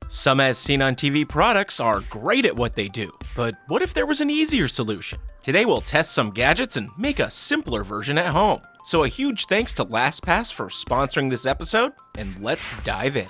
Some as seen on TV products are great at what they do, but what if there was an easier solution? Today we'll test some gadgets and make a simpler version at home. So a huge thanks to LastPass for sponsoring this episode, and let's dive in.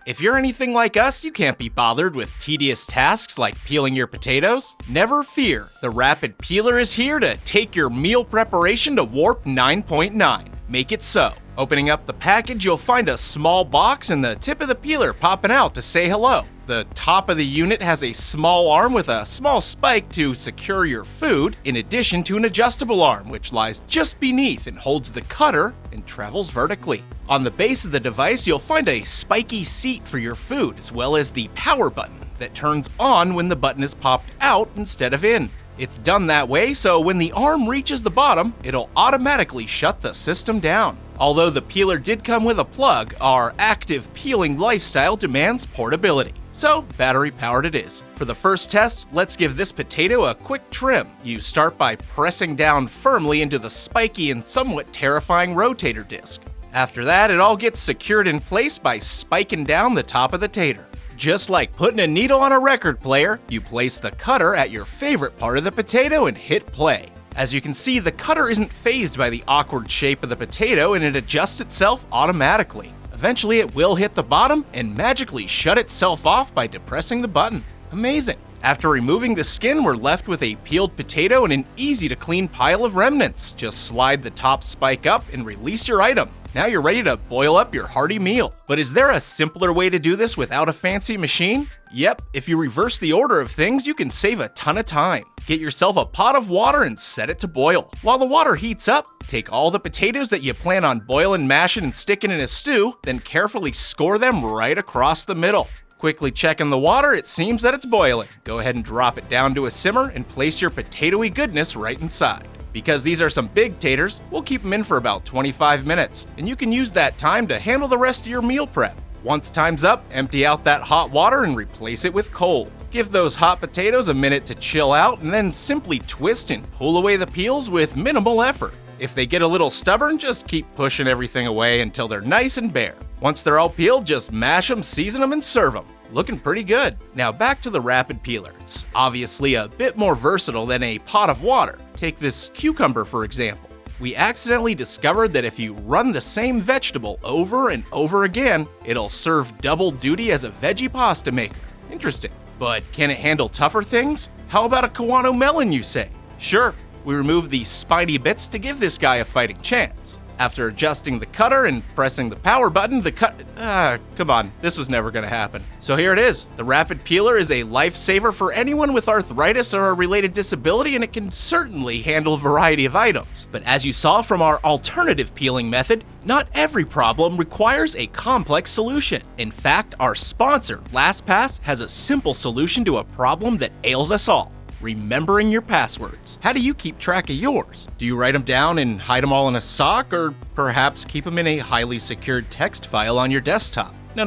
If you're anything like us, you can't be bothered with tedious tasks like peeling your potatoes. Never fear, the Rapid Peeler is here to take your meal preparation to warp 9.9. Make it so. Opening up the package, you'll find a small box and the tip of the peeler popping out to say hello. The top of the unit has a small arm with a small spike to secure your food, in addition to an adjustable arm which lies just beneath and holds the cutter and travels vertically. On the base of the device, you'll find a spiky seat for your food, as well as the power button that turns on when the button is popped out instead of in. It's done that way so when the arm reaches the bottom, it'll automatically shut the system down. Although the peeler did come with a plug, our active peeling lifestyle demands portability. So, battery powered it is. For the first test, let's give this potato a quick trim. You start by pressing down firmly into the spiky and somewhat terrifying rotator disc. After that, it all gets secured in place by spiking down the top of the tater. Just like putting a needle on a record player, you place the cutter at your favorite part of the potato and hit play. As you can see, the cutter isn't fazed by the awkward shape of the potato and it adjusts itself automatically. Eventually it will hit the bottom and magically shut itself off by depressing the button. Amazing! After removing the skin, we're left with a peeled potato and an easy to clean pile of remnants. Just slide the top spike up and release your item. Now you're ready to boil up your hearty meal. But is there a simpler way to do this without a fancy machine? Yep, if you reverse the order of things, you can save a ton of time. Get yourself a pot of water and set it to boil. While the water heats up, take all the potatoes that you plan on boiling, mashing, and sticking in a stew, then carefully score them right across the middle. Quickly checking the water, it seems that it's boiling. Go ahead and drop it down to a simmer and place your potatoey goodness right inside. Because these are some big taters, we'll keep them in for about 25 minutes, and you can use that time to handle the rest of your meal prep. Once time's up, empty out that hot water and replace it with cold. Give those hot potatoes a minute to chill out and then simply twist and pull away the peels with minimal effort. If they get a little stubborn, just keep pushing everything away until they're nice and bare. Once they're all peeled, just mash them, season them, and serve them. Looking pretty good. Now back to the Rapid Peeler. It's obviously a bit more versatile than a pot of water. Take this cucumber for example. We accidentally discovered that if you run the same vegetable over and over again, it'll serve double duty as a veggie pasta maker. Interesting. But can it handle tougher things? How about a Kawano melon, you say? Sure. We remove the spiny bits to give this guy a fighting chance. After adjusting the cutter and pressing the power button, come on, this was never gonna happen. So here it is. The Rapid Peeler is a lifesaver for anyone with arthritis or a related disability, and it can certainly handle a variety of items. But as you saw from our alternative peeling method, not every problem requires a complex solution. In fact, our sponsor, LastPass, has a simple solution to a problem that ails us all. Remembering your passwords. How do you keep track of yours? Do you write them down and hide them all in a sock, or perhaps keep them in a highly secured text file on your desktop? No.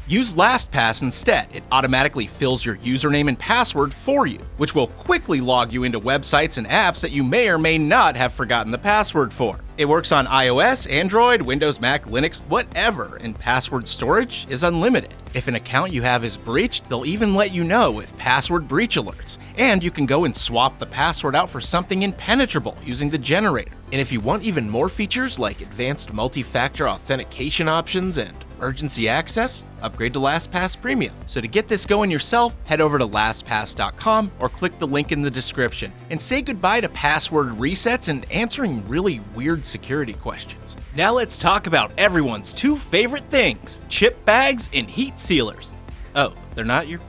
Use LastPass instead. It automatically fills your username and password for you, which will quickly log you into websites and apps that you may or may not have forgotten the password for. It works on iOS, Android, Windows, Mac, Linux, whatever, and password storage is unlimited. If an account you have is breached, they'll even let you know with password breach alerts, and you can go and swap the password out for something impenetrable using the generator. And if you want even more features like advanced multi-factor authentication options and emergency access, upgrade to LastPass Premium. So to get this going yourself, head over to lastpass.com or click the link in the description and say goodbye to password resets and answering really weird security questions. Now let's talk about everyone's two favorite things, chip bags and heat sealers. Oh, they're not your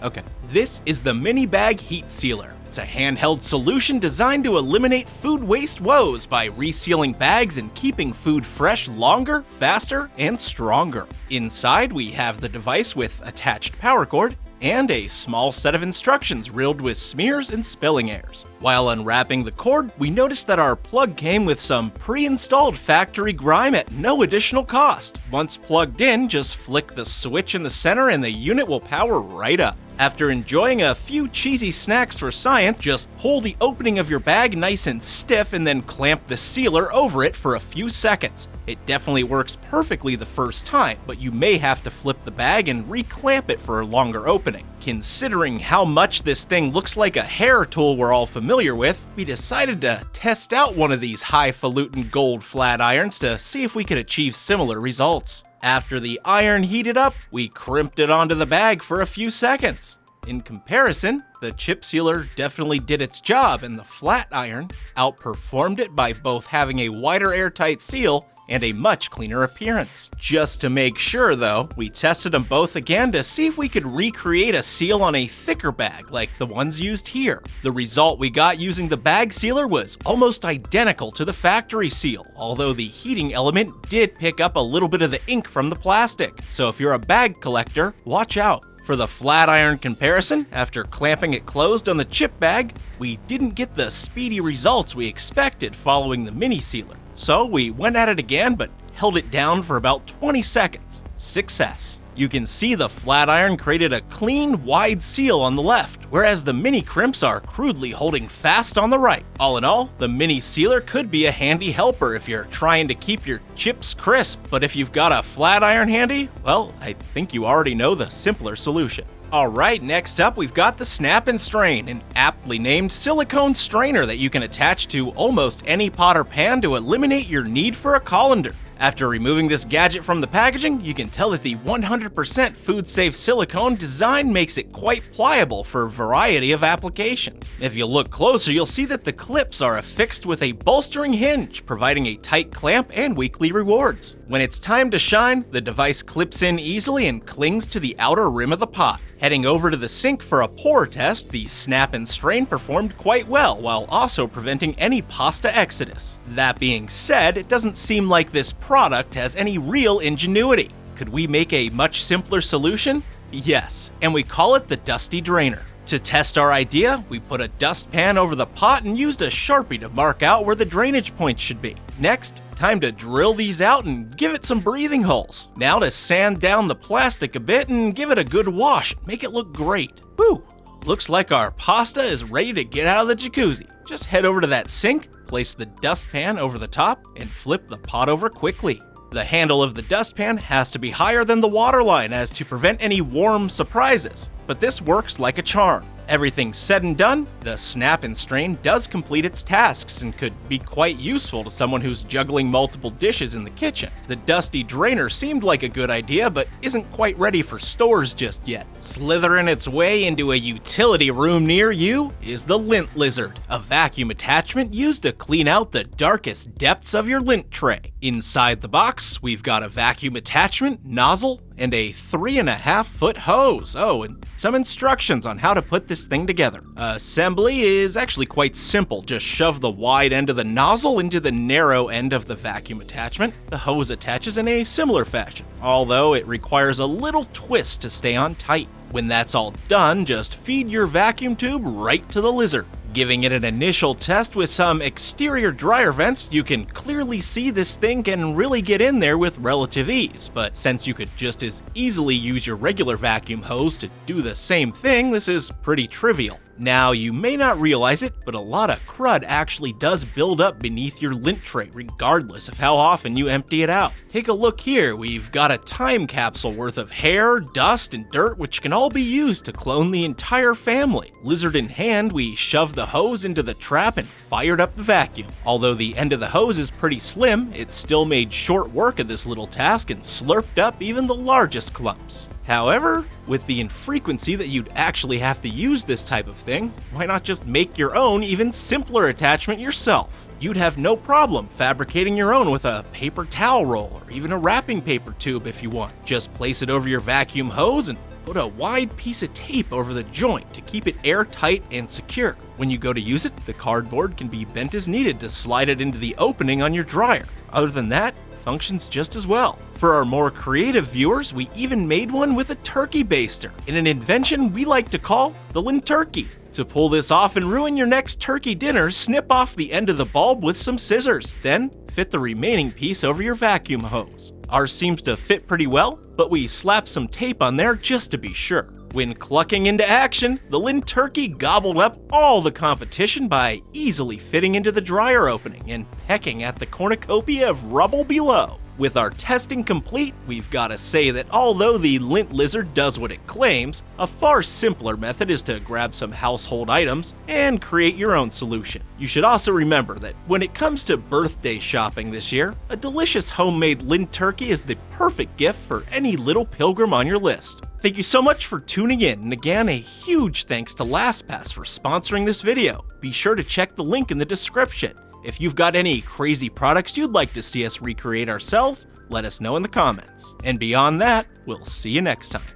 okay. This is the Mini Bag Heat Sealer. It's a handheld solution designed to eliminate food waste woes by resealing bags and keeping food fresh longer, faster, and stronger. Inside, we have the device with attached power cord and a small set of instructions riddled with smears and spelling errors. While unwrapping the cord, we noticed that our plug came with some pre-installed factory grime at no additional cost. Once plugged in, just flick the switch in the center and the unit will power right up. After enjoying a few cheesy snacks for science, just pull the opening of your bag nice and stiff and then clamp the sealer over it for a few seconds. It definitely works perfectly the first time, but you may have to flip the bag and re-clamp it for a longer opening. Considering how much this thing looks like a hair tool we're all familiar with, we decided to test out one of these highfalutin gold flat irons to see if we could achieve similar results. After the iron heated up, we crimped it onto the bag for a few seconds. In comparison, the chip sealer definitely did its job, and the flat iron outperformed it by both having a wider airtight seal and a much cleaner appearance. Just to make sure though, we tested them both again to see if we could recreate a seal on a thicker bag like the ones used here. The result we got using the bag sealer was almost identical to the factory seal, although the heating element did pick up a little bit of the ink from the plastic. So if you're a bag collector, watch out. For the flat iron comparison, after clamping it closed on the chip bag, we didn't get the speedy results we expected following the mini sealer. So we went at it again, but held it down for about 20 seconds. Success. You can see the flat iron created a clean, wide seal on the left, whereas the mini crimps are crudely holding fast on the right. All in all, the mini sealer could be a handy helper if you're trying to keep your chips crisp, but if you've got a flat iron handy, well, I think you already know the simpler solution. Alright, next up we've got the Snap and Strain, an aptly named silicone strainer that you can attach to almost any pot or pan to eliminate your need for a colander. After removing this gadget from the packaging, you can tell that the 100% food-safe silicone design makes it quite pliable for a variety of applications. If you look closer, you'll see that the clips are affixed with a bolstering hinge, providing a tight clamp and weekly rewards. When it's time to shine, the device clips in easily and clings to the outer rim of the pot. Heading over to the sink for a pour test, the Snap and Strain performed quite well, while also preventing any pasta exodus. That being said, it doesn't seem like this product has any real ingenuity. Could we make a much simpler solution? Yes, and we call it the Dusty Drainer. To test our idea, we put a dustpan over the pot and used a Sharpie to mark out where the drainage points should be. Next, time to drill these out and give it some breathing holes. Now to sand down the plastic a bit and give it a good wash and make it look great. Woo! Looks like our pasta is ready to get out of the jacuzzi. Just head over to that sink, place the dustpan over the top, and flip the pot over quickly. The handle of the dustpan has to be higher than the waterline as to prevent any warm surprises, but this works like a charm. Everything said and done, the Snap and Strain does complete its tasks and could be quite useful to someone who's juggling multiple dishes in the kitchen. The Dusty Drainer seemed like a good idea, but isn't quite ready for stores just yet. Slithering its way into a utility room near you is the Lint Lizard, a vacuum attachment used to clean out the darkest depths of your lint tray. Inside the box, we've got a vacuum attachment, nozzle, and a 3.5-foot hose. Oh, and some instructions on how to put this thing together. Assembly is actually quite simple. Just shove the wide end of the nozzle into the narrow end of the vacuum attachment. The hose attaches in a similar fashion, although it requires a little twist to stay on tight. When that's all done, just feed your vacuum tube right to the lizard. Giving it an initial test with some exterior dryer vents, you can clearly see this thing can really get in there with relative ease, but since you could just as easily use your regular vacuum hose to do the same thing, this is pretty trivial. Now, you may not realize it, but a lot of crud actually does build up beneath your lint tray, regardless of how often you empty it out. Take a look here, we've got a time capsule worth of hair, dust, and dirt which can all be used to clone the entire family. Lizard in hand, we shoved the hose into the trap and fired up the vacuum. Although the end of the hose is pretty slim, it still made short work of this little task and slurped up even the largest clumps. However, with the infrequency that you'd actually have to use this type of thing, why not just make your own, even simpler attachment yourself? You'd have no problem fabricating your own with a paper towel roll or even a wrapping paper tube if you want. Just place it over your vacuum hose and put a wide piece of tape over the joint to keep it airtight and secure. When you go to use it, the cardboard can be bent as needed to slide it into the opening on your dryer. Other than that, functions just as well. For our more creative viewers, we even made one with a turkey baster, in an invention we like to call the Lint Turkey. To pull this off and ruin your next turkey dinner, snip off the end of the bulb with some scissors, then fit the remaining piece over your vacuum hose. Ours seems to fit pretty well, but we slapped some tape on there just to be sure. When clucking into action, the Lint Turkey gobbled up all the competition by easily fitting into the dryer opening and pecking at the cornucopia of rubble below. With our testing complete, we've got to say that although the Lint Lizard does what it claims, a far simpler method is to grab some household items and create your own solution. You should also remember that when it comes to birthday shopping this year, a delicious homemade Lint Turkey is the perfect gift for any little pilgrim on your list. Thank you so much for tuning in, and again, a huge thanks to LastPass for sponsoring this video. Be sure to check the link in the description. If you've got any crazy products you'd like to see us recreate ourselves, let us know in the comments. And beyond that, we'll see you next time.